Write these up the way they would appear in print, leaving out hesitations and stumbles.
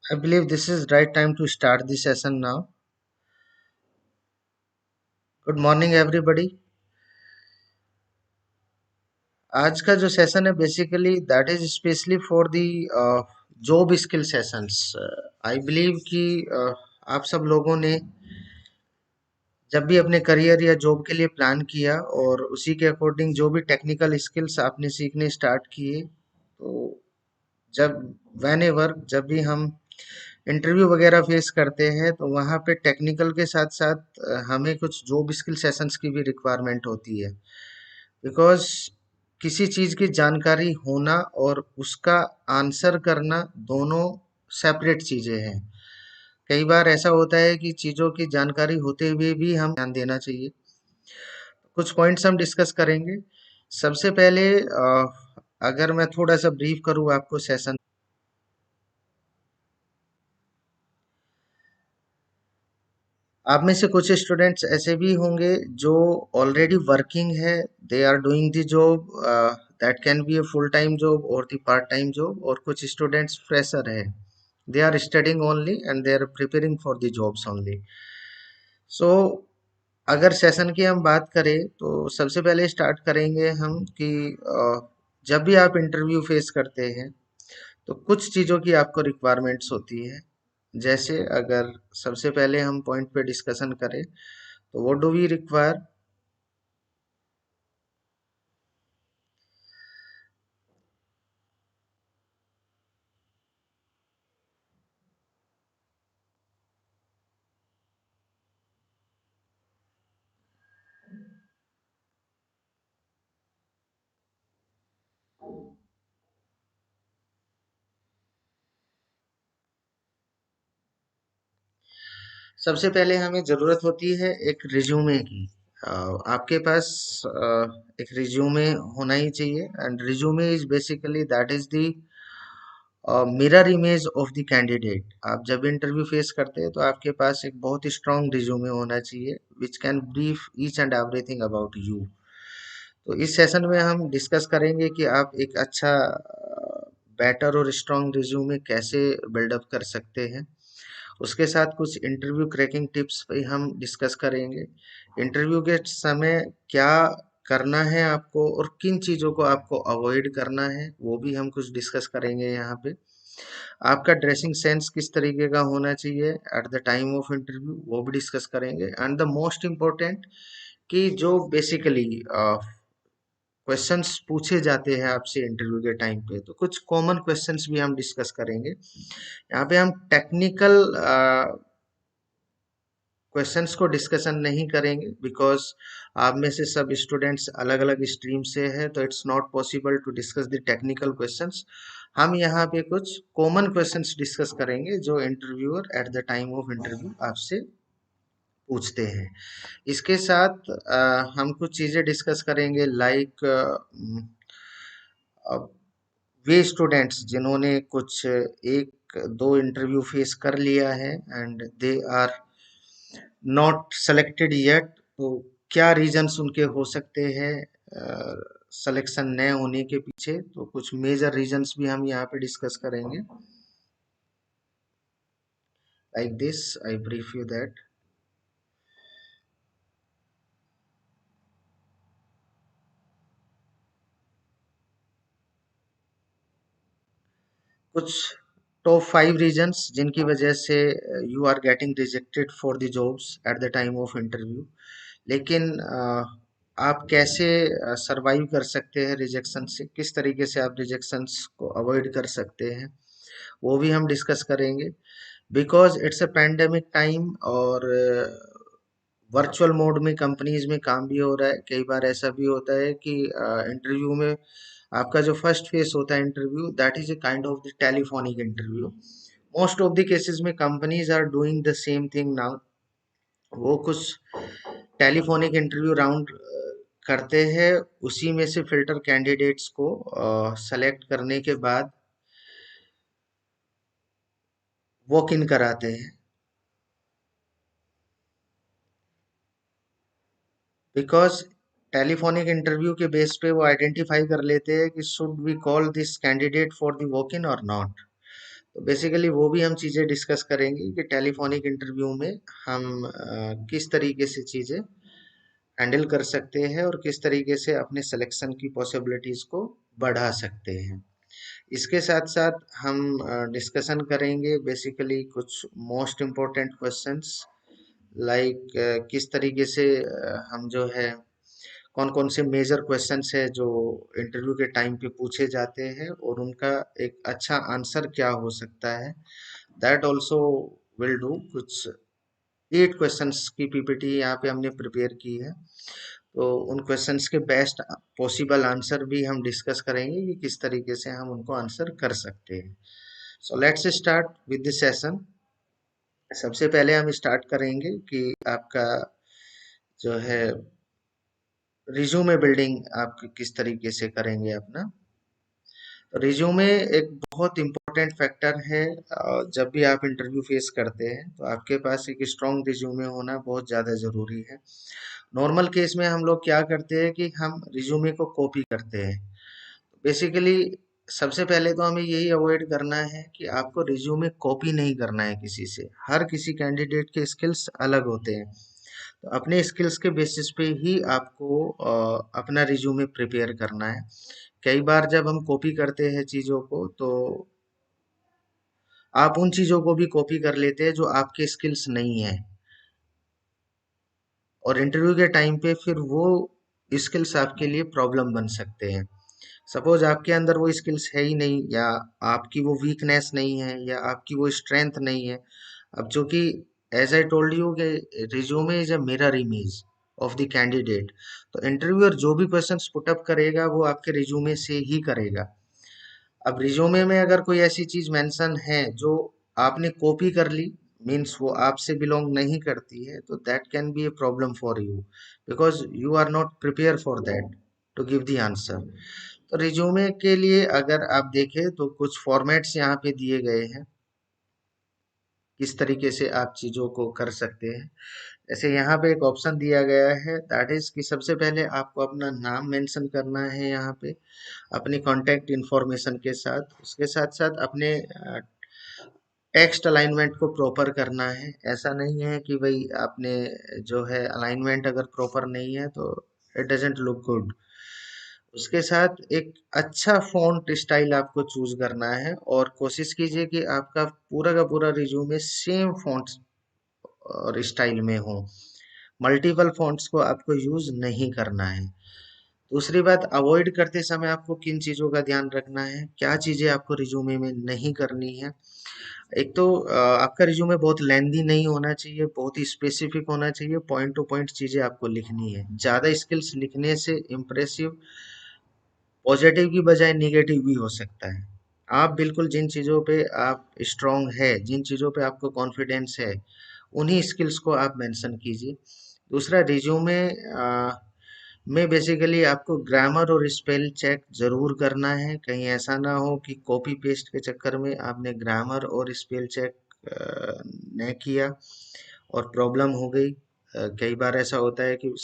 I believe this is right time to start the session now. Good morning everybody. आज का जो session है basically that is specially for the job skill sessions. I believe कि आप सब लोगों ने जब भी अपने करियर या जॉब के लिए प्लान किया और उसी के अकॉर्डिंग जो भी टेक्निकल स्किल्स आपने सीखने स्टार्ट किए, तो जब वेन एवर जब भी हम इंटरव्यू वगैरह फेस करते हैं तो वहाँ पे टेक्निकल के साथ साथ हमें कुछ जॉब स्किल सेशंस की भी रिक्वायरमेंट होती है. बिकॉज किसी चीज़ की जानकारी होना और उसका आंसर करना दोनों सेपरेट चीज़ें हैं. कई बार ऐसा होता है कि चीज़ों की जानकारी होते हुए भी हम ध्यान देना चाहिए. कुछ पॉइंट्स हम डिस्कस करेंगे. सबसे पहले अगर मैं थोड़ा सा ब्रीफ करूँ आपको सेशन, आप में से कुछ स्टूडेंट्स ऐसे भी होंगे जो ऑलरेडी वर्किंग है. They are doing the job, that can be a full time job और द पार्ट टाइम जॉब. और कुछ स्टूडेंट्स फ्रेशर है, they are studying only and they are preparing for the jobs only. So अगर session की हम बात करें तो सबसे पहले स्टार्ट करेंगे हम कि जब भी आप इंटरव्यू फेस करते हैं तो कुछ चीज़ों की आपको रिक्वायरमेंट्स होती है. जैसे अगर सबसे पहले हम पॉइंट पे डिस्कशन करें तो व्हाट डू वी रिक्वायर. सबसे पहले हमें ज़रूरत होती है एक रिज्यूमे की. आपके पास एक रिज्यूमे होना ही चाहिए. And resume is basically that is the mirror image of the candidate. आप जब इंटरव्यू फेस करते हैं तो आपके पास एक बहुत ही स्ट्रॉन्ग रिज्यूमे होना चाहिए which can brief each and everything about you. तो इस सेशन में हम डिस्कस करेंगे कि आप एक अच्छा बेटर और स्ट्रॉन्ग रिज्यूमे कैसे बिल्डअप कर सकते हैं. उसके साथ कुछ इंटरव्यू क्रैकिंग टिप्स पे हम डिस्कस करेंगे. इंटरव्यू के समय क्या करना है आपको और किन चीज़ों को आपको अवॉइड करना है वो भी हम कुछ डिस्कस करेंगे यहाँ पे. आपका ड्रेसिंग सेंस किस तरीके का होना चाहिए eight the time of interview वो भी डिस्कस करेंगे. एंड द मोस्ट इम्पोर्टेंट कि जो बेसिकली क्वेश्चंस पूछे जाते हैं आपसे इंटरव्यू के टाइम पे, तो कुछ कॉमन क्वेश्चंस भी हम डिस्कस करेंगे. यहाँ पे हम टेक्निकल क्वेश्चंस को डिस्कशन नहीं करेंगे बिकॉज आप में से सब स्टूडेंट्स अलग अलग स्ट्रीम से हैं, तो it's not possible to discuss the technical questions. हम यहाँ पे कुछ कॉमन क्वेश्चंस डिस्कस करेंगे जो interviewer at the time of interview आपसे पूछते हैं. इसके साथ हम कुछ चीज़ें डिस्कस करेंगे लाइक वे स्टूडेंट्स जिन्होंने कुछ एक दो इंटरव्यू फेस कर लिया है and they are not selected yet, तो क्या रीजंस उनके हो सकते हैं सिलेक्शन न होने के पीछे. तो कुछ मेजर रीजंस भी हम यहाँ पे डिस्कस करेंगे. Like this I brief you that कुछ टॉप 5 रीजंस जिनकी वजह से you are getting rejected for the jobs at the time of interview. लेकिन आप कैसे सरवाइव कर सकते हैं रिजेक्शन से, किस तरीके से आप रिजेक्शंस को अवॉइड कर सकते हैं वो भी हम डिस्कस करेंगे. Because it's a pandemic time और वर्चुअल मोड में कंपनीज में काम भी हो रहा है. कई बार ऐसा भी होता है कि इंटरव्यू में आपका जो फर्स्ट फेस होता है interview that is a kind of the telephonic interview. Most of the cases में companies are doing the same thing now. वो कुछ टेलीफोनिक इंटरव्यू राउंड करते हैं, उसी में से फिल्टर कैंडिडेट्स को सेलेक्ट करने के बाद वॉक इन कराते हैं. बिकॉज टेलीफोनिक इंटरव्यू के बेस पे वो आइडेंटिफाई कर लेते हैं कि should we call this candidate for the walk in और नॉट. तो बेसिकली वो भी हम चीज़ें डिस्कस करेंगे कि टेलीफोनिक इंटरव्यू में हम किस तरीके से चीज़ें हैंडल कर सकते हैं और किस तरीके से अपने सिलेक्शन की पॉसिबिलिटीज़ को बढ़ा सकते हैं। इसके साथ साथ हम डिस्कशन करेंगे बेसिकली कुछ मोस्ट इम्पोर्टेंट क्वेश्चंस, लाइक किस तरीके से हम जो है कौन कौन से मेजर क्वेश्चंस है जो इंटरव्यू के टाइम पे पूछे जाते हैं और उनका एक अच्छा आंसर क्या हो सकता है, दैट ऑल्सो विल डू। कुछ 8 क्वेश्चंस की पीपीटी यहाँ पे हमने प्रिपेयर की है, तो उन क्वेश्चंस के बेस्ट पॉसिबल आंसर भी हम डिस्कस करेंगे कि किस तरीके से हम उनको आंसर कर सकते हैं। So let's start with this session. सबसे पहले हम स्टार्ट करेंगे कि आपका जो है रिज्यूमे बिल्डिंग आप किस तरीके से करेंगे अपना। रिज्यूमे एक बहुत इम्पोर्टेंट फैक्टर है। जब भी आप इंटरव्यू फेस करते हैं तो आपके पास एक स्ट्रॉन्ग रिज्यूमे होना बहुत ज़्यादा ज़रूरी है। नॉर्मल केस में हम लोग क्या करते हैं कि हम रिज्यूमे को कॉपी करते हैं। बेसिकली सबसे पहले तो हमें यही अवॉइड करना है कि आपको रिज्यूमे कॉपी नहीं करना है किसी से। हर किसी कैंडिडेट के स्किल्स अलग होते हैं, तो अपने स्किल्स के बेसिस पे ही आपको अपना रिज्यूमे प्रिपेयर करना है। कई बार जब हम कॉपी करते हैं चीज़ों को, तो आप उन चीज़ों को भी कॉपी कर लेते हैं जो आपके स्किल्स नहीं है, और इंटरव्यू के टाइम पे फिर वो स्किल्स आपके लिए प्रॉब्लम बन सकते हैं। सपोज आपके अंदर वो स्किल्स है ही नहीं, या आपकी वो वीकनेस नहीं है, या आपकी वो स्ट्रेंथ नहीं है। अब जो कि एज आई टोल्ड यू कि resume is a mirror image of the candidate, तो इंटरव्यूअर जो भी क्वेश्चंस पुटअप करेगा वो आपके रिज्यूमे से ही करेगा। अब रिज्यूमे में अगर कोई ऐसी चीज मेंशन है जो आपने कॉपी कर ली, मीन्स वो आपसे बिलोंग नहीं करती है, तो that can be a problem for you, because you are not prepare for that to give the answer. तो रिज्यूमे के लिए अगर आप देखें तो कुछ फॉर्मेट्स यहाँ पे दिए गए हैं किस तरीके से आप चीजों को कर सकते हैं। जैसे यहाँ पे एक ऑप्शन दिया गया है, दैट इज कि सबसे पहले आपको अपना नाम मेंशन करना है यहाँ पे अपनी कॉन्टैक्ट इंफॉर्मेशन के साथ। उसके साथ साथ अपने टेक्स्ट अलाइनमेंट को प्रॉपर करना है। ऐसा नहीं है कि भाई आपने जो है अलाइनमेंट अगर प्रॉपर नहीं है तो इट डजेंट लुक गुड। उसके साथ एक अच्छा फॉन्ट स्टाइल आपको चूज करना है, और कोशिश कीजिए कि आपका पूरा का पूरा रिज्यूमे सेम फॉन्ट और स्टाइल में हो। मल्टीपल फॉन्ट्स को आपको यूज नहीं करना है। दूसरी बात, अवॉइड करते समय आपको किन चीजों का ध्यान रखना है, क्या चीजें आपको रिज्यूमे में नहीं करनी है। एक तो आपका रिज्यूमे बहुत लेंदी नहीं होना चाहिए, बहुत ही स्पेसिफिक होना चाहिए, पॉइंट टू पॉइंट चीजें आपको लिखनी है। ज्यादा स्किल्स लिखने से इम्प्रेसिव पॉजिटिव की बजाय निगेटिव भी हो सकता है। आप बिल्कुल जिन चीज़ों पे आप स्ट्रांग है, जिन चीज़ों पे आपको कॉन्फिडेंस है, उन्हीं स्किल्स को आप मेंशन कीजिए। दूसरा, रिज्यूमे में बेसिकली आपको ग्रामर और स्पेल चेक जरूर करना है। कहीं ऐसा ना हो कि कॉपी पेस्ट के चक्कर में आपने ग्रामर और स्पेल चेक नहीं किया और प्रॉब्लम हो गई। कई बार ऐसा होता है कि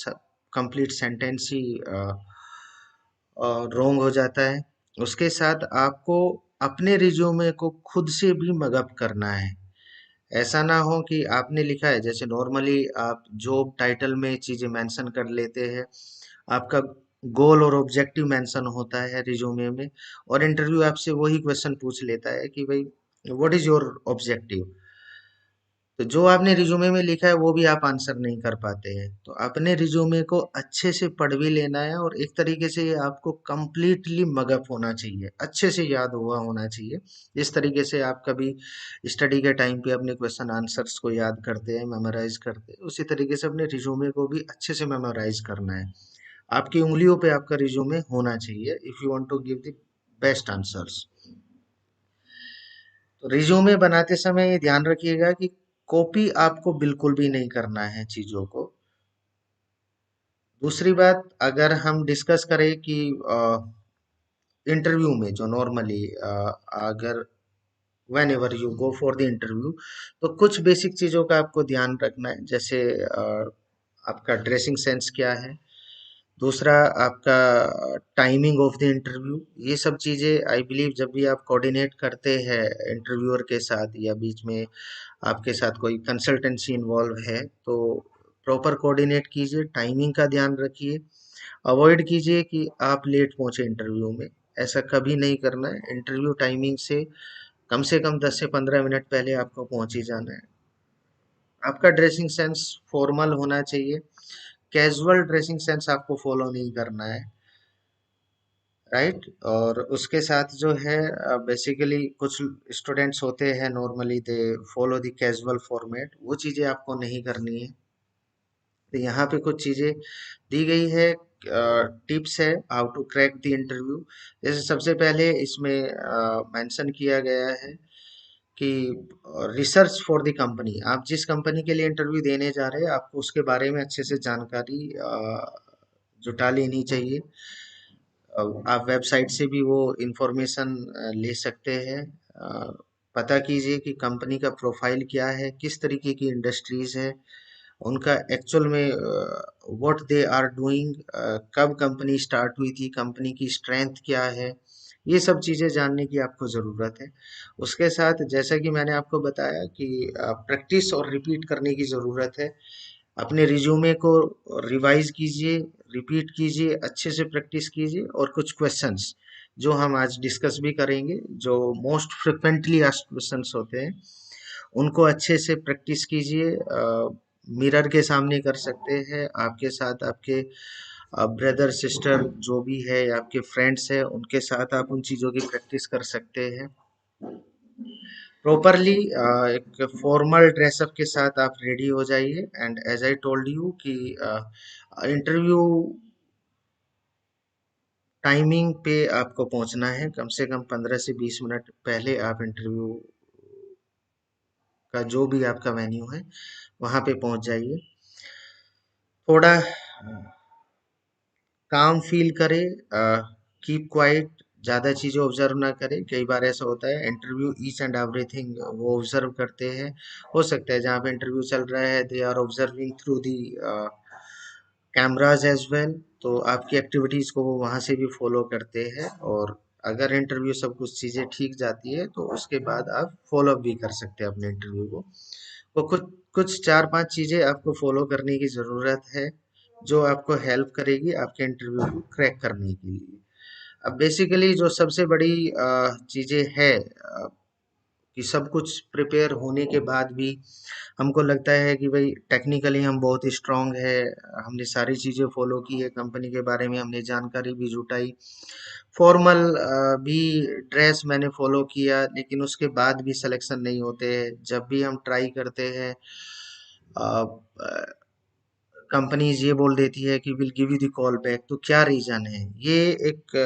कंप्लीट सेंटेंस ही रॉन्ग हो जाता है। उसके साथ आपको अपने रिज्यूमे को खुद से भी मगअप करना है। ऐसा ना हो कि आपने लिखा है, जैसे नॉर्मली आप जॉब टाइटल में चीजें मेंशन कर लेते हैं, आपका गोल और ऑब्जेक्टिव मेंशन होता है रिज्यूमे में, और इंटरव्यू आपसे वही क्वेश्चन पूछ लेता है कि भाई व्हाट इज योर ऑब्जेक्टिव। तो जो आपने रिज्यूमे में लिखा है वो भी आप आंसर नहीं कर पाते हैं। तो अपने रिज्यूमे को अच्छे से पढ़ भी लेना है, और एक तरीके से ये आपको कंप्लीटली मगअप होना चाहिए, अच्छे से याद हुआ होना चाहिए। जिस तरीके से आप कभी स्टडी के टाइम पे अपने क्वेश्चन आंसर्स को याद करते हैं, मेमोराइज करते हैं, उसी तरीके से अपने रिज्यूमे को भी अच्छे से मेमोराइज करना है। आपकी उंगलियों पे आपका रिज्यूमे होना चाहिए if you want to give the best answers. तो रिज्यूमे बनाते समय ये ध्यान रखिएगा कि कॉपी आपको बिल्कुल भी नहीं करना है चीजों को। दूसरी बात, अगर हम डिस्कस करें कि इंटरव्यू में जो नॉर्मली अगर when ever you go for the interview, तो कुछ बेसिक चीजों का आपको ध्यान रखना है। जैसे आपका ड्रेसिंग सेंस क्या है। दूसरा आपका टाइमिंग ऑफ द इंटरव्यू। ये सब चीज़ें आई बिलीव जब भी आप कोऑर्डिनेट करते हैं इंटरव्यूअर के साथ या बीच में आपके साथ कोई कंसल्टेंसी इन्वॉल्व है तो प्रॉपर कोऑर्डिनेट कीजिए, टाइमिंग का ध्यान रखिए, अवॉइड कीजिए कि आप लेट पहुंचे इंटरव्यू में। ऐसा कभी नहीं करना है। इंटरव्यू टाइमिंग से कम 10 से 15 मिनट पहले आपको पहुंच ही जाना है। आपका ड्रेसिंग सेंस फॉर्मल होना चाहिए, कैजुअल ड्रेसिंग सेंस आपको फॉलो नहीं करना है, राइट। और उसके साथ जो है बेसिकली कुछ स्टूडेंट्स होते हैं normally they follow the casual format, वो चीज़ें आपको नहीं करनी है। तो यहाँ पे कुछ चीज़ें दी गई है, टिप्स है how to crack the interview. जैसे सबसे पहले इसमें मेंशन किया गया है कि रिसर्च फॉर द कंपनी। आप जिस कंपनी के लिए इंटरव्यू देने जा रहे हैं आपको उसके बारे में अच्छे से जानकारी जुटा लेनी चाहिए। आप वेबसाइट से भी वो इंफॉर्मेशन ले सकते हैं। पता कीजिए कि कंपनी का प्रोफाइल क्या है, किस तरीके की इंडस्ट्रीज है, उनका एक्चुअल में व्हाट दे आर डूइंग, कब कंपनी स्टार्ट हुई थी, कंपनी की स्ट्रेंथ क्या है, ये सब चीज़ें जानने की आपको ज़रूरत है। उसके साथ जैसा कि मैंने आपको बताया कि प्रैक्टिस और रिपीट करने की ज़रूरत है। अपने रिज्यूमे को रिवाइज कीजिए, रिपीट कीजिए, अच्छे से प्रैक्टिस कीजिए और कुछ क्वेश्चंस जो हम आज डिस्कस भी करेंगे, जो मोस्ट फ्रिक्वेंटली आस्क्ड क्वेश्चंस होते हैं, उनको अच्छे से प्रैक्टिस कीजिए। मिरर के सामने कर सकते हैं, आपके साथ आपके ब्रदर सिस्टर जो भी है या आपके फ्रेंड्स हैं उनके साथ आप उन चीज़ों की प्रैक्टिस कर सकते हैं प्रॉपरली। एक फॉर्मल ड्रेसअप के साथ आप रेडी हो जाइए। And as I told you कि इंटरव्यू टाइमिंग पे आपको पहुंचना है, कम से कम 15 से 20 मिनट पहले आप इंटरव्यू का जो भी आपका वेन्यू है वहां पे पहुंच जाइए। थोड़ा काम फील करे, कीप क्वाइट, ज़्यादा चीज़ें ऑब्जर्व ना करें। कई बार ऐसा होता है इंटरव्यू ईच एंड एवरीथिंग वो ऑब्जर्व करते हैं। हो सकता है जहाँ पे इंटरव्यू चल रहा है they are observing through the cameras as well, तो आपकी एक्टिविटीज़ को वो वहाँ से भी फॉलो करते हैं। और अगर इंटरव्यू सब कुछ चीज़ें ठीक जाती है तो उसके बाद आप फॉलो अप भी कर सकते हैं अपने इंटरव्यू को। तो कुछ कुछ 4-5 चीज़ें आपको फॉलो करने की ज़रूरत है जो आपको हेल्प करेगी आपके इंटरव्यू को क्रैक करने के लिए। अब बेसिकली जो सबसे बड़ी चीज़ें है कि सब कुछ प्रिपेयर होने के बाद भी हमको लगता है कि भाई टेक्निकली हम बहुत स्ट्रांग है, हमने सारी चीज़ें फॉलो की है, कंपनी के बारे में हमने जानकारी भी जुटाई, फॉर्मल भी ड्रेस मैंने फॉलो किया, लेकिन उसके बाद भी सिलेक्शन नहीं होते हैं। जब भी हम ट्राई करते हैं कंपनीज ये बोल देती है कि will give you the call back. तो क्या रीज़न है? ये एक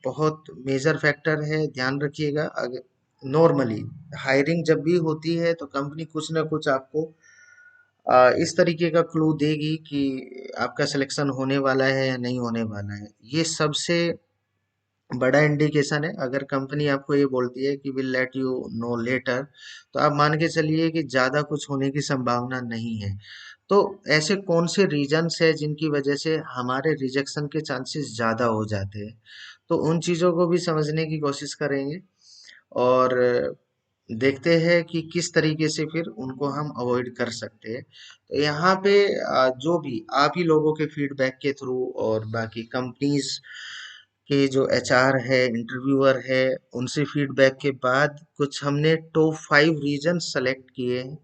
बहुत मेजर फैक्टर है, ध्यान रखिएगा। अगर नॉर्मली हायरिंग जब भी होती है तो कंपनी कुछ ना कुछ आपको इस तरीके का क्लू देगी कि आपका सिलेक्शन होने वाला है या नहीं होने वाला है। ये सबसे बड़ा इंडिकेशन है। अगर कंपनी आपको ये बोलती है कि will let you know later, तो आप मान के चलिए कि ज़्यादा कुछ होने की संभावना नहीं है। तो ऐसे कौन से रीजंस है जिनकी वजह से हमारे रिजेक्शन के चांसेस ज़्यादा हो जाते हैं, तो उन चीज़ों को भी समझने की कोशिश करेंगे और देखते हैं कि किस तरीके से फिर उनको हम अवॉइड कर सकते हैं। तो यहाँ पे जो भी आप ही लोगों के फीडबैक के थ्रू और बाकी कंपनीज के जो एचआर है, इंटरव्यूअर है, उनसे फीडबैक के बाद कुछ हमने टॉप 5 रीजन सेलेक्ट किए हैं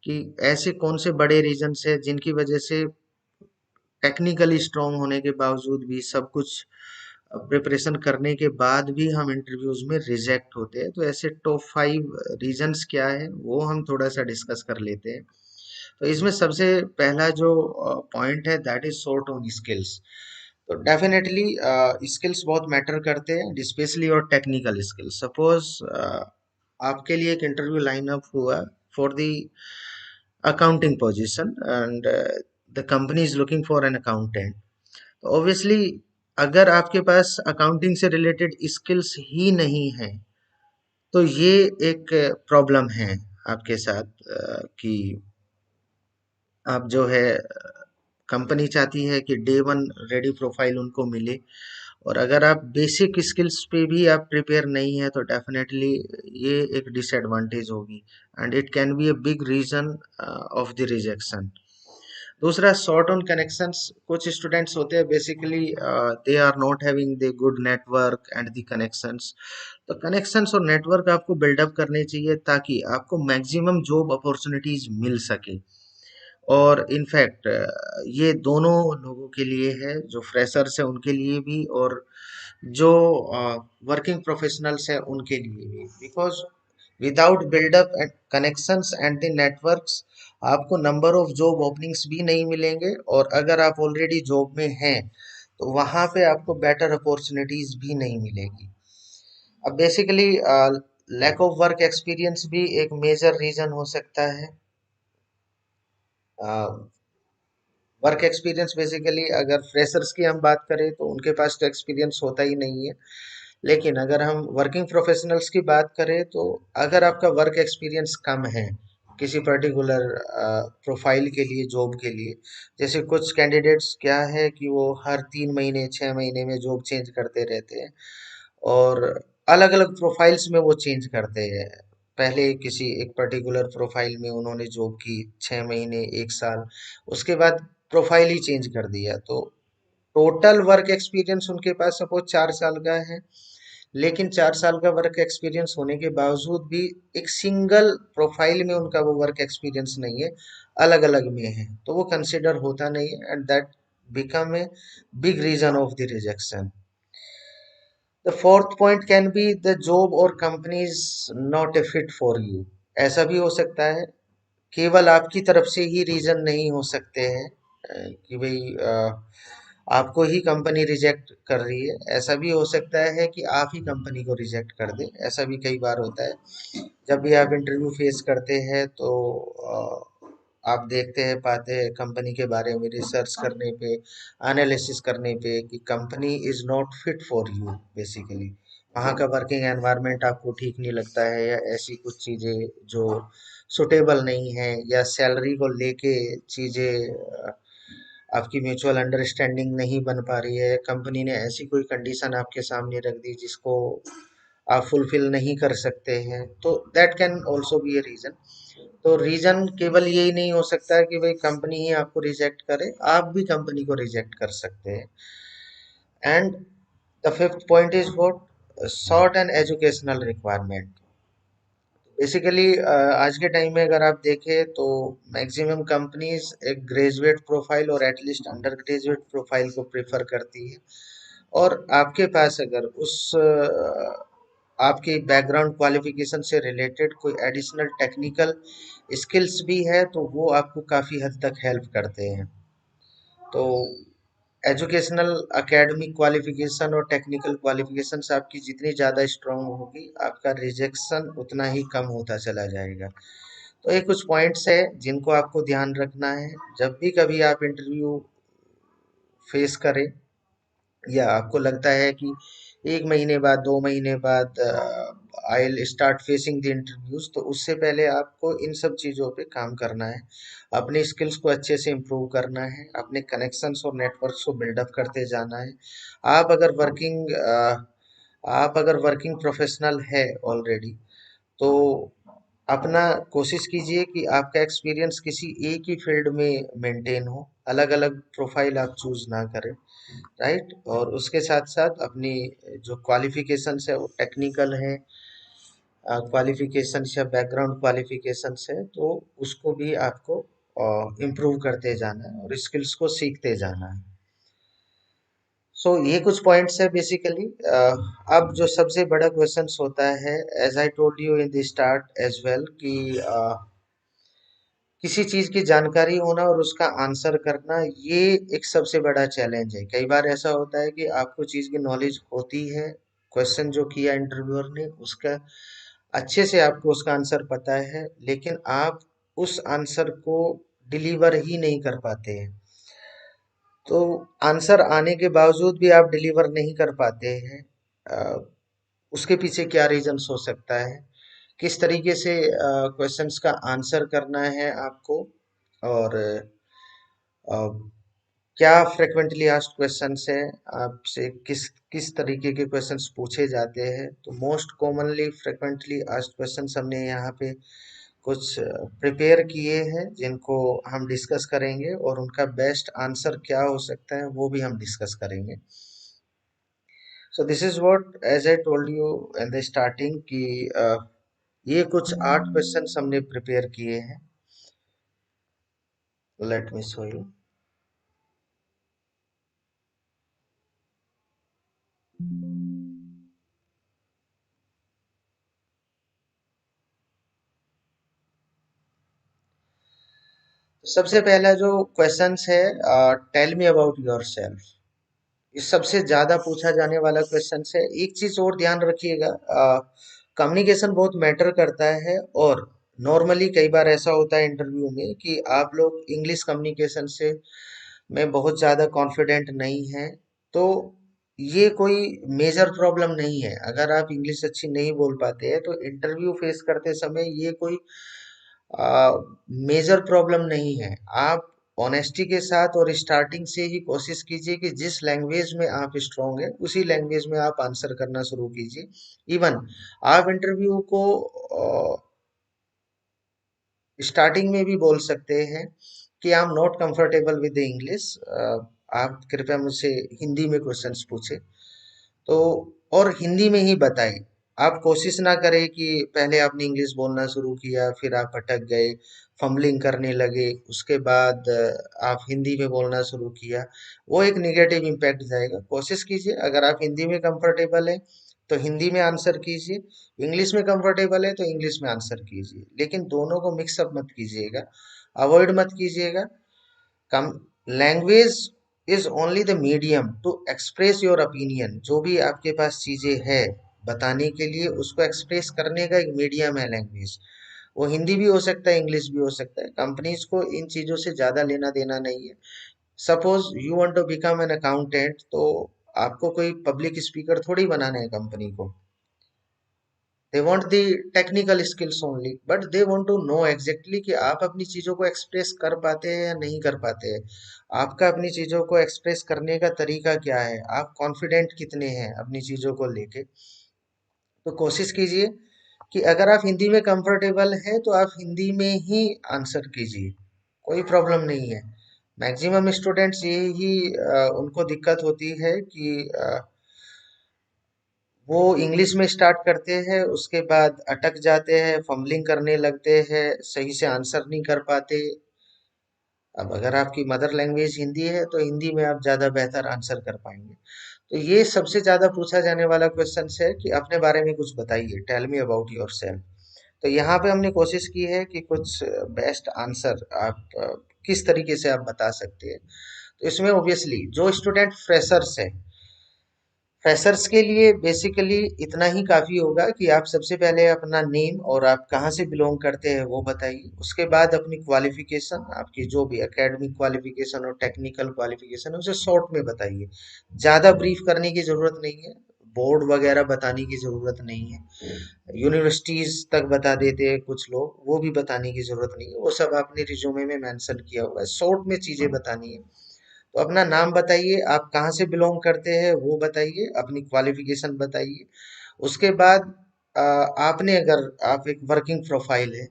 कि ऐसे कौन से बड़े रीजन्स है जिनकी वजह से टेक्निकली स्ट्रांग होने के बावजूद भी, सब कुछ प्रिपरेशन करने के बाद भी हम इंटरव्यूज में रिजेक्ट होते हैं। तो ऐसे टॉप 5 रीजंस क्या है वो हम थोड़ा सा डिस्कस कर लेते हैं। तो इसमें सबसे पहला जो पॉइंट है that is short on skills. तो डेफिनेटली स्किल्स बहुत मैटर करते हैं, स्पेशली और टेक्निकल स्किल्स। सपोज आपके लिए एक इंटरव्यू लाइन अप हुआ for the accounting position and the company is looking for an accountant. तो ऑब्वियसली अगर आपके पास अकाउंटिंग से रिलेटेड स्किल्स ही नहीं है तो ये एक प्रॉब्लम है आपके साथ कि आप जो है कंपनी चाहती है कि डे वन रेडी प्रोफाइल उनको मिले, और अगर आप बेसिक स्किल्स पे भी आप प्रिपेयर नहीं है तो डेफिनेटली ये एक डिसएडवांटेज होगी, and it can be a big reason of the rejection. दूसरा, शॉर्ट ऑन कनेक्शंस। कुछ स्टूडेंट्स होते हैं basically they are not having the good network and the connections. तो कनेक्शंस और नेटवर्क आपको बिल्डअप करने चाहिए ताकि आपको मैक्सिमम जॉब अपॉर्चुनिटीज मिल सके। और इनफैक्ट ये दोनों लोगों के लिए है, जो फ्रेशर्स है उनके लिए भी और जो वर्किंग प्रोफेशनल्स है उनके लिए भी, because without build up and connections and the networks आपको नंबर ऑफ जॉब ओपनिंग्स भी नहीं मिलेंगे, और अगर आप ऑलरेडी जॉब में हैं तो वहां पे आपको बेटर अपॉर्चुनिटीज भी नहीं मिलेगी। अब basically lack of work experience भी एक मेजर रीजन हो सकता है। वर्क एक्सपीरियंस बेसिकली अगर फ्रेशर्स की हम बात करें तो उनके पास तो एक्सपीरियंस होता ही नहीं है, लेकिन अगर हम वर्किंग प्रोफेशनल्स की बात करें तो अगर आपका वर्क एक्सपीरियंस कम है किसी पर्टिकुलर प्रोफाइल के लिए, जॉब के लिए, जैसे कुछ कैंडिडेट्स क्या है कि वो हर 3 महीने 6 महीने में जॉब चेंज करते रहते हैं, और अलग अलग प्रोफाइल्स में वो चेंज करते हैं। पहले किसी एक पर्टिकुलर प्रोफाइल में उन्होंने जॉब की 6 महीने 1 साल, उसके बाद प्रोफाइल ही चेंज कर दिया, तो टोटल वर्क एक्सपीरियंस उनके पास सपोज 4 साल का है, लेकिन 4 साल का वर्क एक्सपीरियंस होने के बावजूद भी एक सिंगल प्रोफाइल में उनका वो वर्क एक्सपीरियंस नहीं है, अलग अलग में है, तो वो कंसिडर होता नहीं है, and that become a big reason of the rejection. The fourth point can be the job और company is not a fit for you. ऐसा भी हो सकता है, केवल आपकी तरफ से ही रीजन नहीं हो सकते हैं कि भाई आपको ही कंपनी रिजेक्ट कर रही है, ऐसा भी हो सकता है कि आप ही कंपनी को रिजेक्ट कर दें, ऐसा भी कई बार होता है। जब भी आप इंटरव्यू फेस करते हैं तो आप देखते हैं, पाते हैं कंपनी के बारे में रिसर्च करने पे, एनालिसिस करने पे कि company is not fit for you basically, वहाँ का वर्किंग एनवायरनमेंट आपको ठीक नहीं लगता है, या ऐसी कुछ चीज़ें जो सुटेबल नहीं है, या सैलरी को लेके चीज़ें आपकी म्यूचुअल अंडरस्टैंडिंग नहीं बन पा रही है, कंपनी ने ऐसी कोई कंडीशन आपके सामने रख दी जिसको आप फुलफिल नहीं कर सकते हैं, तो that can also be a reason. तो रीजन केवल यही नहीं हो सकता है कि भाई कंपनी ही आपको रिजेक्ट करे, आप भी कंपनी को रिजेक्ट कर सकते हैं। And the fifth point is what, short and educational requirement. Basically आज के टाइम में अगर आप देखें तो मैक्सिमम कंपनीज एक ग्रेजुएट प्रोफाइल और एटलीस्ट अंडर ग्रेजुएट प्रोफाइल को प्रेफर करती है, और आपके पास अगर उस आपके बैकग्राउंड क्वालिफिकेशन से रिलेटेड कोई एडिशनल टेक्निकल स्किल्स भी है तो वो आपको काफ़ी हद तक हेल्प करते हैं। तो एजुकेशनल एकेडमिक क्वालिफिकेशन और टेक्निकल क्वालिफिकेशंस आपकी जितनी ज़्यादा स्ट्रांग होगी, आपका रिजेक्शन उतना ही कम होता चला जाएगा। तो ये कुछ पॉइंट्स है जिनको आपको ध्यान रखना है जब भी कभी आप इंटरव्यू फेस करें, या आपको लगता है कि 1 महीने बाद 2 महीने बाद I will start facing the interviews, तो उससे पहले आपको इन सब चीज़ों पे काम करना है, अपने स्किल्स को अच्छे से इम्प्रूव करना है, अपने कनेक्शंस और नेटवर्क्स को बिल्डअप करते जाना है। आप अगर वर्किंग आप अगर वर्किंग प्रोफेशनल है ऑलरेडी, तो अपना कोशिश कीजिए कि आपका एक्सपीरियंस किसी एक ही फील्ड में मेंटेन हो, अलग अलग प्रोफाइल आप चूज ना करें, राइट। और उसके साथ साथ अपनी जो क्वालिफिकेशंस है वो टेक्निकल है, क्वालिफिकेशंस या बैकग्राउंड क्वालिफिकेशंस है, तो उसको भी आपको इम्प्रूव करते जाना है और स्किल्स को सीखते जाना है। सो ये कुछ पॉइंट्स है बेसिकली। अब जो सबसे बड़ा क्वेश्चन होता है, as I told you in the start as well, कि किसी चीज की जानकारी होना और उसका आंसर करना, ये एक सबसे बड़ा चैलेंज है। कई बार ऐसा होता है कि आपको चीज की नॉलेज होती है, क्वेश्चन जो किया इंटरव्यूअर ने उसका अच्छे से आपको उसका आंसर पता है, लेकिन आप उस आंसर को डिलीवर ही नहीं कर पाते हैं। तो आंसर आने के बावजूद भी आप डिलीवर नहीं कर पाते हैं, उसके पीछे क्या रीजंस हो सकता है, किस तरीके से क्वेश्चंस का आंसर करना है आपको, और क्या फ्रिक्वेंटली आस्क्ड क्वेश्चंस है, आपसे किस किस तरीके के क्वेश्चंस पूछे जाते हैं। तो most commonly frequently asked questions हमने यहाँ पे कुछ प्रिपेयर किए हैं जिनको हम डिस्कस करेंगे, और उनका बेस्ट आंसर क्या हो सकता है वो भी हम डिस्कस करेंगे। So this is what as I told you in the starting कि ये कुछ 8 क्वेश्चंस हमने प्रिपेयर किए हैं। Let me show you. सबसे पहला जो क्वेश्चंस है, टेल मी अबाउट योरसेल्फ। ये सबसे ज्यादा पूछा जाने वाला क्वेश्चन है। एक चीज और ध्यान रखिएगा, कम्युनिकेशन बहुत मैटर करता है, और नॉर्मली कई बार ऐसा होता है इंटरव्यू में कि आप लोग इंग्लिश कम्युनिकेशन से में बहुत ज्यादा कॉन्फिडेंट नहीं है। तो ये कोई मेजर प्रॉब्लम नहीं है। अगर आप इंग्लिश अच्छी नहीं बोल पाते हैं तो इंटरव्यू फेस करते समय ये कोई मेजर प्रॉब्लम नहीं है। आप ऑनेस्टी के साथ और स्टार्टिंग से ही कोशिश कीजिए कि जिस लैंग्वेज में आप स्ट्रांग है उसी लैंग्वेज में आप आंसर करना शुरू कीजिए। इवन आप इंटरव्यू को स्टार्टिंग में भी बोल सकते हैं कि I am not comfortable with English, आप कृपया मुझसे हिंदी में क्वेश्चंस पूछे। तो और हिंदी में ही बताएं। आप कोशिश ना करें कि पहले आपने इंग्लिश बोलना शुरू किया, फिर आप अटक गए, फंबलिंग करने लगे, उसके बाद आप हिंदी में बोलना शुरू किया। वो एक निगेटिव इम्पैक्ट जाएगा। कोशिश कीजिए, अगर आप हिंदी में कंफर्टेबल है तो हिंदी में आंसर कीजिए, इंग्लिश में कंफर्टेबल है तो इंग्लिश में आंसर कीजिए, लेकिन दोनों को मिक्सअप मत कीजिएगा, अवॉइड मत कीजिएगा। Come language is only the medium to express your opinion. जो भी आपके पास चीजें है बताने के लिए, उसको एक्सप्रेस करने का एक मीडियम है लैंग्वेज। वो हिंदी भी हो सकता है, इंग्लिश भी हो सकता है। कंपनीज को इन चीजों से ज्यादा लेना देना नहीं है। Suppose you want to become an accountant, तो आपको कोई पब्लिक स्पीकर थोड़ी बनाना है कंपनी को। They want the technical skills only, but they want to know exactly कि आप अपनी चीजों को एक्सप्रेस कर पाते हैं या नहीं कर पाते हैं। आपका अपनी चीजों को एक्सप्रेस करने का तरीका क्या है, आप कॉन्फिडेंट कितने हैं अपनी चीजों को लेके। तो कोशिश कीजिए कि अगर आप हिंदी में कंफर्टेबल है तो आप हिंदी में ही आंसर कीजिए, कोई प्रॉब्लम नहीं है। मैक्सिमम स्टूडेंट्स यही उनको दिक्कत होती है कि वो इंग्लिश में स्टार्ट करते हैं, उसके बाद अटक जाते हैं, फंबलिंग करने लगते हैं, सही से आंसर नहीं कर पाते। अब अगर आपकी मदर लैंग्वेज हिंदी है तो हिंदी में आप ज्यादा बेहतर आंसर कर पाएंगे। तो ये सबसे ज्यादा पूछा जाने वाला क्वेश्चन है कि अपने बारे में कुछ बताइए, टेल मी अबाउट योरसेल्फ। तो यहाँ पे हमने कोशिश की है कि कुछ बेस्ट आंसर आप किस तरीके से आप बता सकते हैं। तो इसमें ऑब्वियसली जो स्टूडेंट फ्रेशर्स है, फ्रेशर्स के लिए बेसिकली इतना ही काफी होगा कि आप सबसे पहले अपना नेम और आप कहाँ से बिलोंग करते हैं वो बताइए। उसके बाद अपनी क्वालिफिकेशन, आपकी जो भी एकेडमिक क्वालिफिकेशन और टेक्निकल क्वालिफिकेशन है उसे शॉर्ट में बताइए। ज्यादा ब्रीफ करने की जरूरत नहीं है, बोर्ड वगैरह बताने की जरूरत नहीं है। यूनिवर्सिटीज तक बता देते हैं कुछ लोग, वो भी बताने की जरूरत नहीं है। वो सब आपने रिज्यूमे में मेंशन किया हुआ है, शॉर्ट में चीजें बतानी है। तो अपना नाम बताइए, आप कहाँ से बिलोंग करते हैं वो बताइए, अपनी क्वालिफिकेशन बताइए। उसके बाद आपने, अगर आप एक वर्किंग प्रोफाइल है,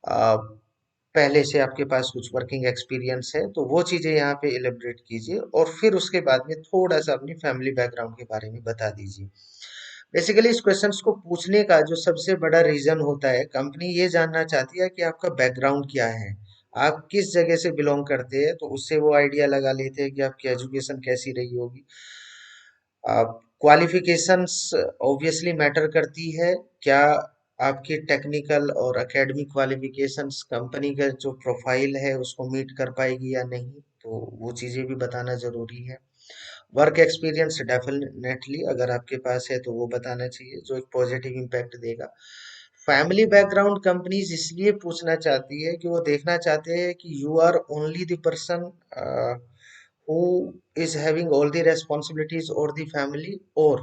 आ, पहले से आपके पास कुछ वर्किंग एक्सपीरियंस है, तो वो चीजें यहाँ पे एलिब्रेट कीजिए, और फिर उसके बाद में थोड़ा सा अपनी फैमिली बैकग्राउंड के बारे में बता दीजिए। बेसिकली इस क्वेश्चंस को पूछने का जो सबसे बड़ा रीजन होता है, कंपनी ये जानना चाहती है कि आपका बैकग्राउंड क्या है, आप किस जगह से बिलोंग करते हैं। तो उससे वो आइडिया लगा लेते हैं कि आपकी एजुकेशन कैसी रही होगी। आप क्वालिफिकेशंस ऑब्वियसली मैटर करती है। क्या आपकी टेक्निकल और एकेडमिक क्वालिफिकेशंस कंपनी का जो प्रोफाइल है उसको मीट कर पाएगी या नहीं, तो वो चीजें भी बताना जरूरी है। वर्क एक्सपीरियंस डेफिनेटली अगर आपके पास है तो वो बताना चाहिए, जो एक पॉजिटिव इम्पैक्ट देगा। फैमिली बैकग्राउंड कंपनीज इसलिए पूछना चाहती है कि वो देखना चाहते हैं कि you are only the person who is having all the responsibilities or the family, or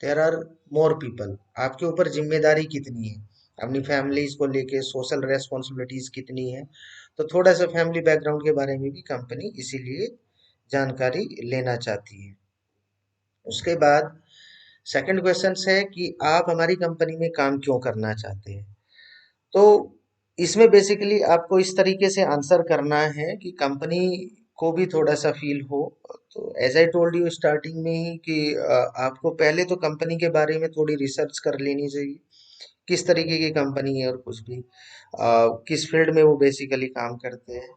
there are more people। आपके ऊपर जिम्मेदारी कितनी है अपनी फैमिलीज को लेके, सोशल रेस्पॉन्सिबिलिटीज कितनी है। तो थोड़ा सा फैमिली बैकग्राउंड के बारे में भी कंपनी इसीलिए जानकारी लेना चाहती है। उसके बाद सेकंड क्वेश्चन है कि आप हमारी कंपनी में काम क्यों करना चाहते हैं। तो इसमें बेसिकली आपको इस तरीके से आंसर करना है कि कंपनी को भी थोड़ा सा फील हो। तो as I told you starting में ही कि आपको पहले तो कंपनी के बारे में थोड़ी रिसर्च कर लेनी चाहिए, किस तरीके की कंपनी है और कुछ भी किस फील्ड में वो बेसिकली काम करते हैं।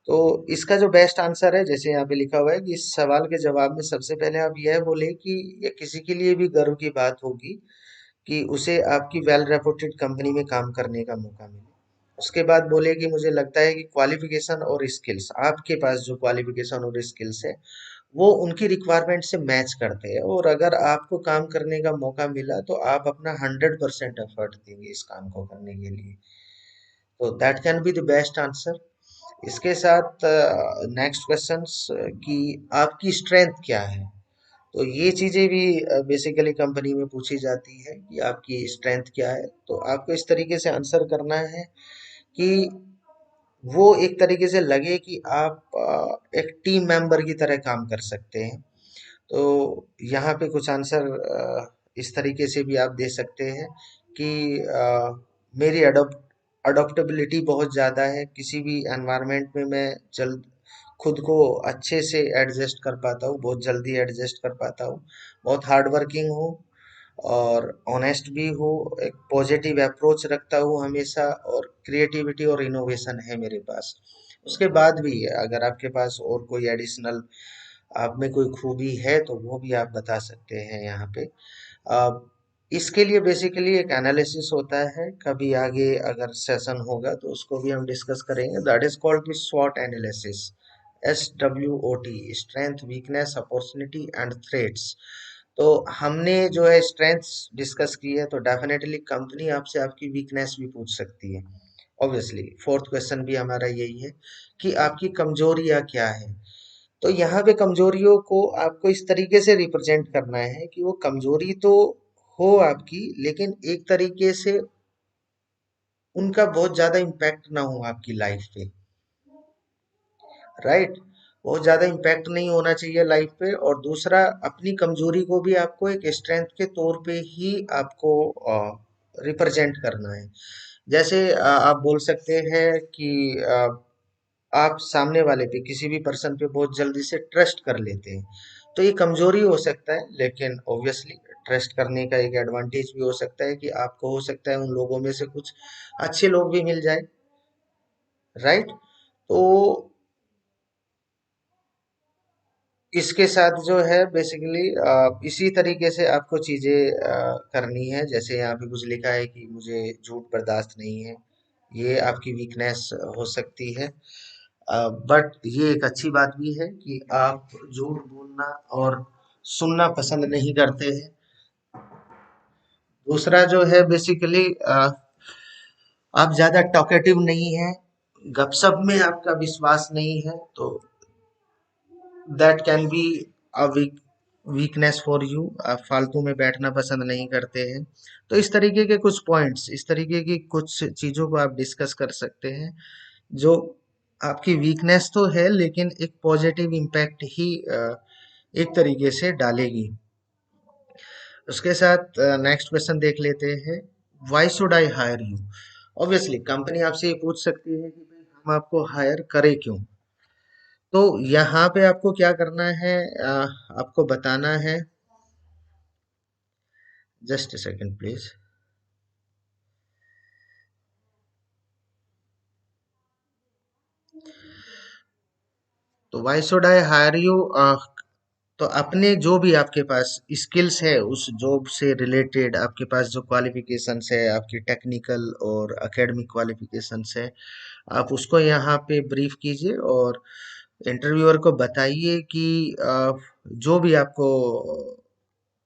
तो इसका जो बेस्ट आंसर है, जैसे यहाँ पे लिखा हुआ है कि इस सवाल के जवाब में सबसे पहले आप यह बोले कि ये किसी के लिए भी गर्व की बात होगी कि उसे आपकी वेल रेपुटेड कंपनी में काम करने का मौका मिले। उसके बाद बोले कि मुझे लगता है कि क्वालिफिकेशन और स्किल्स, आपके पास जो क्वालिफिकेशन और स्किल्स है वो उनकी रिक्वायरमेंट से मैच करते हैं, और अगर आपको काम करने का मौका मिला तो आप अपना 100% एफर्ट देंगे इस काम को करने के लिए। तो that can be the best answer. इसके साथ नेक्स्ट क्वेश्चंस कि आपकी स्ट्रेंथ क्या है। तो ये चीजें भी बेसिकली कंपनी में पूछी जाती है कि आपकी स्ट्रेंथ क्या है। तो आपको इस तरीके से आंसर करना है कि वो एक तरीके से लगे कि आप एक टीम मेंबर की तरह काम कर सकते हैं। तो यहाँ पे कुछ आंसर इस तरीके से भी आप दे सकते हैं कि मेरी अडोप्टेबिलिटी बहुत ज़्यादा है, किसी भी एनवायरनमेंट में मैं जल्द खुद को अच्छे से एडजस्ट कर पाता हूँ, बहुत जल्दी एडजस्ट कर पाता हूँ, बहुत हार्ड वर्किंग हूँ और ऑनेस्ट भी हूँ, एक पॉजिटिव अप्रोच रखता हूँ हमेशा, और क्रिएटिविटी और इनोवेशन है मेरे पास। उसके बाद भी अगर आपके पास और कोई एडिशनल आप में कोई खूबी है तो वो भी आप बता सकते हैं यहाँ पे। अ, इसके लिए बेसिकली एक एनालिसिस होता है, कभी आगे अगर सेशन होगा तो उसको भी हम डिस्कस करेंगे। दैट इज कॉल्ड द स्वॉट analysis, SWOT, strength, weakness, opportunity and threats. तो हमने जो है स्ट्रेंथ्स डिस्कस की है, तो डेफिनेटली कंपनी आपसे आपकी वीकनेस भी पूछ सकती है। ऑब्वियसली फोर्थ क्वेश्चन भी हमारा यही है कि आपकी कमजोरियां क्या है। तो यहाँ पे कमजोरियों को आपको इस तरीके से रिप्रेजेंट करना है कि वो कमजोरी तो हो आपकी, लेकिन एक तरीके से उनका बहुत ज्यादा इम्पैक्ट ना हो आपकी लाइफ पे। राइट, बहुत ज्यादा इम्पैक्ट नहीं होना चाहिए लाइफ पे। और दूसरा, अपनी कमजोरी को भी आपको एक स्ट्रेंथ के तौर पे ही आपको रिप्रेजेंट करना है। जैसे आप बोल सकते हैं कि आप सामने वाले पे, किसी भी पर्सन पे बहुत जल्दी से ट्रस्ट कर लेते हैं। तो ये कमजोरी हो सकता है, लेकिन ऑब्वियसली ट्रस्ट करने का एक एडवांटेज भी हो सकता है कि आपको हो सकता है उन लोगों में से कुछ अच्छे लोग भी मिल जाए। राइट। तो इसके साथ जो है बेसिकली इसी तरीके से आपको चीजें करनी है। जैसे यहाँ पे कुछ लिखा है कि मुझे झूठ बर्दाश्त नहीं है, ये आपकी वीकनेस हो सकती है। बट ये एक अच्छी बात भी है कि आप झूठ बोलना और सुनना पसंद नहीं करते हैं। दूसरा जो है बेसिकली आप ज्यादा टॉकेटिव नहीं है, गपशप में आपका विश्वास नहीं है, तो that can be a weakness for you. आप फालतू में बैठना पसंद नहीं करते हैं। तो इस तरीके के कुछ पॉइंट्स, इस तरीके की कुछ चीजों को आप डिस्कस कर सकते हैं जो आपकी वीकनेस तो है लेकिन एक पॉजिटिव इम्पैक्ट ही एक तरीके से डालेगी। उसके साथ नेक्स्ट क्वेश्चन देख लेते हैं, why should I hire you. Obviously company आपसे ये पूछ सकती है कि भाई हम आपको हायर करें क्यों। तो यहाँ पे आपको क्या करना है, आपको बताना है, जस्ट अ सेकंड प्लीज। तो why should I hire you, तो अपने जो भी आपके पास स्किल्स है उस जॉब से रिलेटेड, आपके पास जो क्वालिफिकेशंस है, आपकी टेक्निकल और एकेडमिक क्वालिफिकेशंस है, आप उसको यहाँ पे ब्रीफ कीजिए और इंटरव्यूअर को बताइए कि जो भी आपको,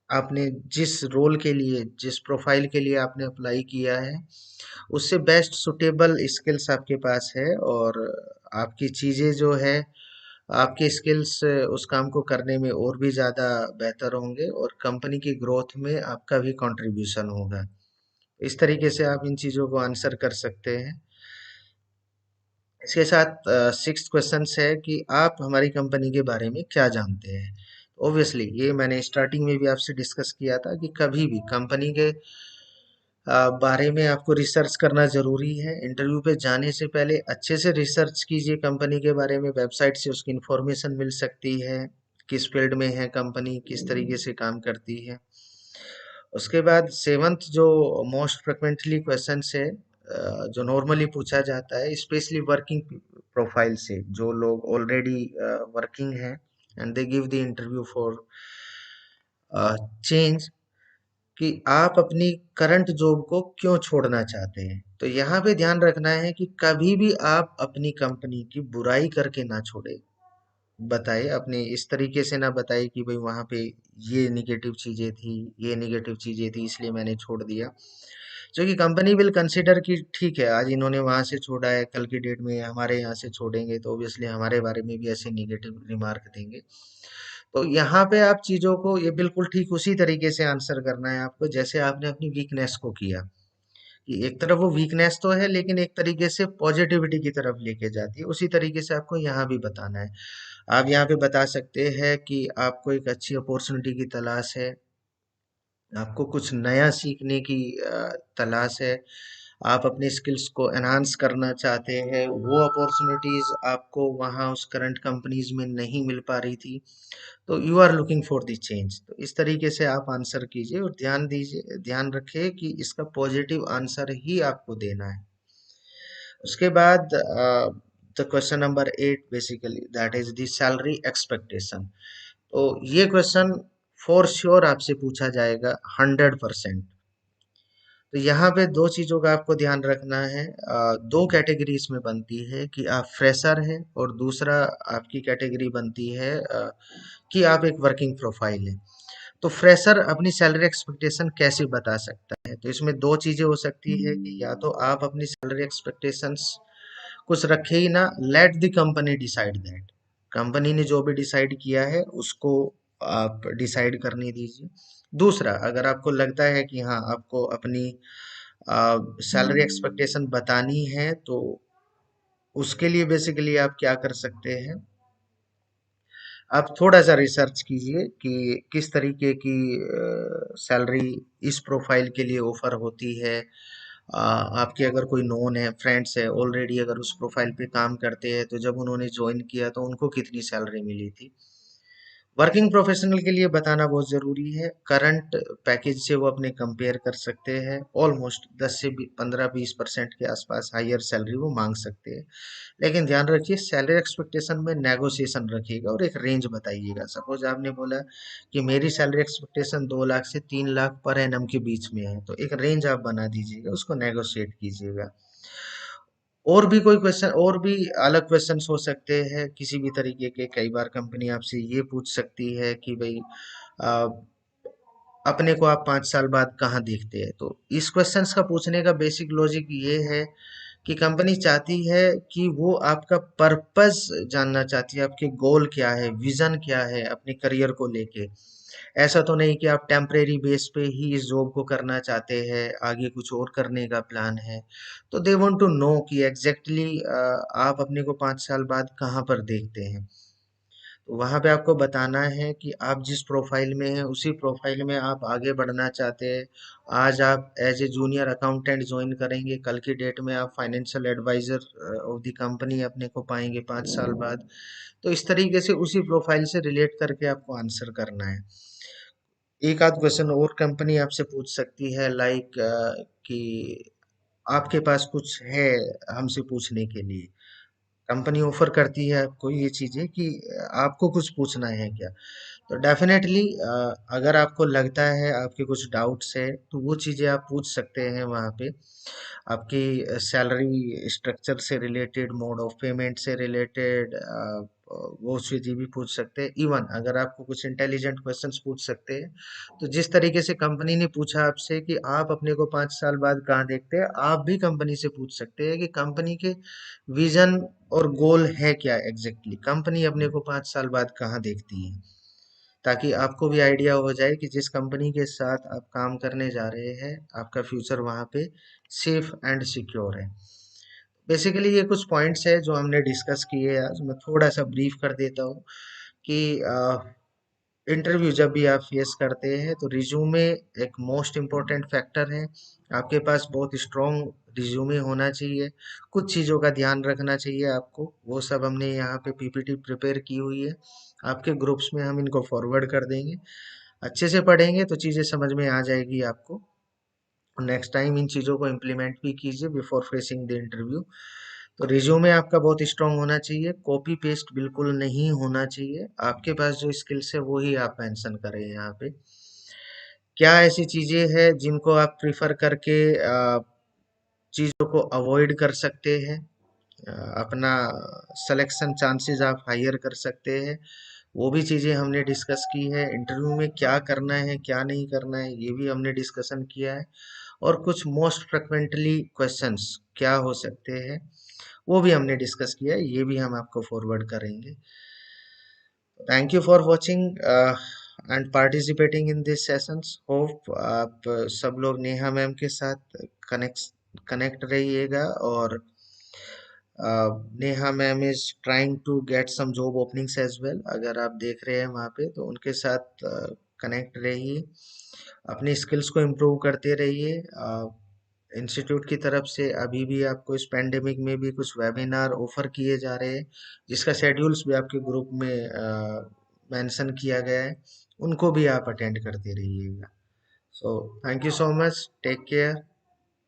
आपने जिस रोल के लिए, जिस प्रोफाइल के लिए आपने अप्लाई किया है उससे बेस्ट सुटेबल स्किल्स आपके पास है, और आपकी चीज़ें जो है, आपके स्किल्स उस काम को करने में और भी ज़्यादा बेहतर होंगे और कंपनी की ग्रोथ में आपका भी कंट्रीब्यूशन होगा। इस तरीके से आप इन चीज़ों को आंसर कर सकते हैं। इसके साथ सिक्स्थ क्वेश्चन है कि आप हमारी कंपनी के बारे में क्या जानते हैं। ऑब्वियसली ये मैंने स्टार्टिंग में भी आपसे डिस्कस किया था कि कभी भी कंपनी के बारे में आपको रिसर्च करना ज़रूरी है। इंटरव्यू पे जाने से पहले अच्छे से रिसर्च कीजिए कंपनी के बारे में, वेबसाइट से उसकी इन्फॉर्मेशन मिल सकती है, किस फील्ड में है कंपनी, किस तरीके से काम करती है। उसके बाद सेवंथ जो मोस्ट फ्रिक्वेंटली क्वेश्चन है, जो नॉर्मली पूछा जाता है स्पेशली वर्किंग प्रोफाइल से, जो लोग ऑलरेडी वर्किंग है and they give the interview for change, कि आप अपनी करंट जॉब को क्यों छोड़ना चाहते हैं। तो यहाँ पे ध्यान रखना है कि कभी भी आप अपनी कंपनी की बुराई करके ना छोड़े, बताए अपने इस तरीके से ना बताए कि भाई वहां पे ये निगेटिव चीजें थी, ये निगेटिव चीजें थी इसलिए मैंने छोड़ दिया। क्योंकि कंपनी विल कंसिडर कि ठीक है आज इन्होंने वहां से छोड़ा है, कल की डेट में हमारे यहाँ से छोड़ेंगे तो ऑब्वियसली हमारे बारे में भी ऐसे निगेटिव रिमार्क देंगे। तो यहाँ पे आप चीजों को ये बिल्कुल ठीक उसी तरीके से आंसर करना है आपको जैसे आपने अपनी वीकनेस को किया, कि एक तरफ वो वीकनेस तो है लेकिन एक तरीके से पॉजिटिविटी की तरफ लेके जाती है, उसी तरीके से आपको यहाँ भी बताना है। आप यहाँ पे बता सकते हैं कि आपको एक अच्छी अपॉर्चुनिटी की तलाश है, आपको कुछ नया सीखने की तलाश है, आप अपने स्किल्स को एनहांस करना चाहते हैं, वो अपॉर्चुनिटीज आपको वहाँ उस करंट कंपनीज में नहीं मिल पा रही थी, तो you are looking for the change. तो इस तरीके से आप आंसर कीजिए और ध्यान दीजिए, ध्यान रखिए कि इसका पॉजिटिव आंसर ही आपको देना है। उसके बाद the question number 8 basically that is the salary expectation. तो ये क्वेश्चन फॉर श्योर आपसे पूछा जाएगा 100%। तो यहाँ पे दो चीजों का आपको ध्यान रखना है, दो कैटेगरी इसमें बनती है कि आप फ्रेशर हैं और दूसरा आपकी कैटेगरी बनती है कि आप एक वर्किंग प्रोफाइल है। तो फ्रेशर अपनी सैलरी एक्सपेक्टेशन कैसे बता सकता है, तो इसमें दो चीजें हो सकती है कि या तो आप अपनी सैलरी एक्सपेक्टेशंस कुछ रखे ही ना, let the company decide that, company ने जो भी डिसाइड किया है उसको आप डिसाइड करने दीजिए। दूसरा, अगर आपको लगता है कि हाँ आपको अपनी सैलरी एक्सपेक्टेशन बतानी है तो उसके लिए बेसिकली आप क्या कर सकते हैं, आप थोड़ा सा रिसर्च कीजिए कि किस तरीके की सैलरी इस प्रोफाइल के लिए ऑफर होती है। आपके अगर कोई नोन है, फ्रेंड्स है ऑलरेडी अगर उस प्रोफाइल पे काम करते हैं तो जब उन्होंने ज्वाइन किया तो उनको कितनी सैलरी मिली थी। वर्किंग प्रोफेशनल के लिए बताना बहुत ज़रूरी है, करंट पैकेज से वो अपने कंपेयर कर सकते हैं, ऑलमोस्ट 10 से 15-20% के आसपास हायर सैलरी वो मांग सकते हैं। लेकिन ध्यान रखिए सैलरी एक्सपेक्टेशन में नेगोशिएशन रखिएगा और एक रेंज बताइएगा। सपोज आपने बोला कि मेरी सैलरी एक्सपेक्टेशन 2 लाख से 3 लाख पर एनम के बीच में है, तो एक रेंज आप बना दीजिएगा, उसको नेगोशिएट कीजिएगा। और भी कोई क्वेश्चन, और भी अलग क्वेश्चंस हो सकते हैं किसी भी तरीके के, कई बार कंपनी आपसे ये पूछ सकती है कि भाई आ, अपने को आप 5 साल बाद कहाँ देखते हैं। तो इस क्वेश्चंस का पूछने का बेसिक लॉजिक ये है कि कंपनी चाहती है कि वो आपका पर्पस जानना चाहती है, आपके गोल क्या है, विजन क्या है अपने करियर को लेके। ऐसा तो नहीं कि आप टेम्परेरी बेस पे ही इस जॉब को करना चाहते हैं, आगे कुछ और करने का प्लान है। तो दे वांट टू नो कि एग्जैक्टली आप अपने को 5 साल बाद कहाँ पर देखते हैं। तो वहां पे आपको बताना है कि आप जिस प्रोफाइल में हैं उसी प्रोफाइल में आप आगे बढ़ना चाहते हैं। आज आप as a junior accountant join करेंगे, कल की डेट में आप financial advisor of the company अपने को पाएंगे 5 साल बाद। तो इस तरीके से उसी प्रोफाइल से रिलेट करके आपको आंसर करना है। एक आध क्वेश्चन और कंपनी आपसे पूछ सकती है, लाइक कि आपके पास कुछ है हमसे पूछने के लिए। कंपनी ऑफर करती है आपको ये चीजें कि आपको कुछ पूछना है क्या। तो डेफिनेटली अगर आपको लगता है आपके कुछ डाउट्स है तो वो चीजें आप पूछ सकते हैं वहाँ पे, आपकी सैलरी स्ट्रक्चर से रिलेटेड, मोड ऑफ पेमेंट से रिलेटेड, वो चीजें भी पूछ सकते हैं। इवन अगर आपको कुछ इंटेलिजेंट क्वेश्चंस पूछ सकते हैं, तो जिस तरीके से कंपनी ने पूछा आपसे कि आप अपने को 5 साल बाद कहाँ देखते हैं, आप भी कंपनी से पूछ सकते हैं कि कंपनी के विजन और गोल है क्या एग्जैक्टली, कंपनी अपने को 5 साल बाद कहाँ देखती है, ताकि आपको भी आइडिया हो जाए कि जिस कंपनी के साथ आप काम करने जा रहे हैं आपका फ्यूचर वहाँ पे सेफ एंड सिक्योर है। बेसिकली ये कुछ पॉइंट्स है जो हमने डिस्कस किए आज। मैं थोड़ा सा ब्रीफ कर देता हूँ कि इंटरव्यू जब भी आप फेस करते हैं तो रिज्यूमे एक मोस्ट इम्पोर्टेंट फैक्टर है। आपके पास बहुत स्ट्रॉन्ग रिज्यूमे होना चाहिए। कुछ चीज़ों का ध्यान रखना चाहिए आपको, वो सब हमने यहाँ पे पीपीटी प्रिपेयर की हुई है। आपके ग्रुप्स में हम इनको फॉरवर्ड कर देंगे। अच्छे से पढ़ेंगे तो चीज़ें समझ में आ जाएगी आपको। नेक्स्ट टाइम इन चीज़ों को इम्प्लीमेंट भी कीजिए बिफोर फेसिंग द इंटरव्यू। तो रिज्यूमे आपका बहुत स्ट्रांग होना चाहिए, कॉपी पेस्ट बिल्कुल नहीं होना चाहिए। आपके पास जो स्किल्स है वो ही आप मेंशन करें यहाँ पे। क्या ऐसी चीजें हैं जिनको आप प्रिफर करके चीजों को अवॉइड कर सकते हैं, अ, अपना सिलेक्शन चांसेस आप हायर कर सकते हैं, वो भी चीजें हमने डिस्कस की है। इंटरव्यू में क्या करना है क्या नहीं करना है ये भी हमने डिस्कशन किया है। और कुछ मोस्ट फ्रिक्वेंटली क्वेश्चंस क्या हो सकते हैं वो भी हमने डिस्कस किया है, ये भी हम आपको फॉरवर्ड करेंगे। Thank you for watching and participating in this sessions. Hope आप सब लोग नेहा मैम के साथ कनेक्ट रहिएगा। और Neha ma'am is trying to get some job openings as well. अगर आप देख रहे हैं वहाँ पे तो उनके साथ कनेक्ट रहिए, अपनी स्किल्स को इम्प्रूव करते रहिए। इंस्टीट्यूट की तरफ से अभी भी आपको इस पेंडेमिक में भी कुछ वेबिनार ऑफर किए जा रहे हैं, जिसका शेड्यूल्स भी आपके ग्रुप में मेंशन किया गया है। उनको भी आप अटेंड करते रहिएगा। So thank you so much, take care.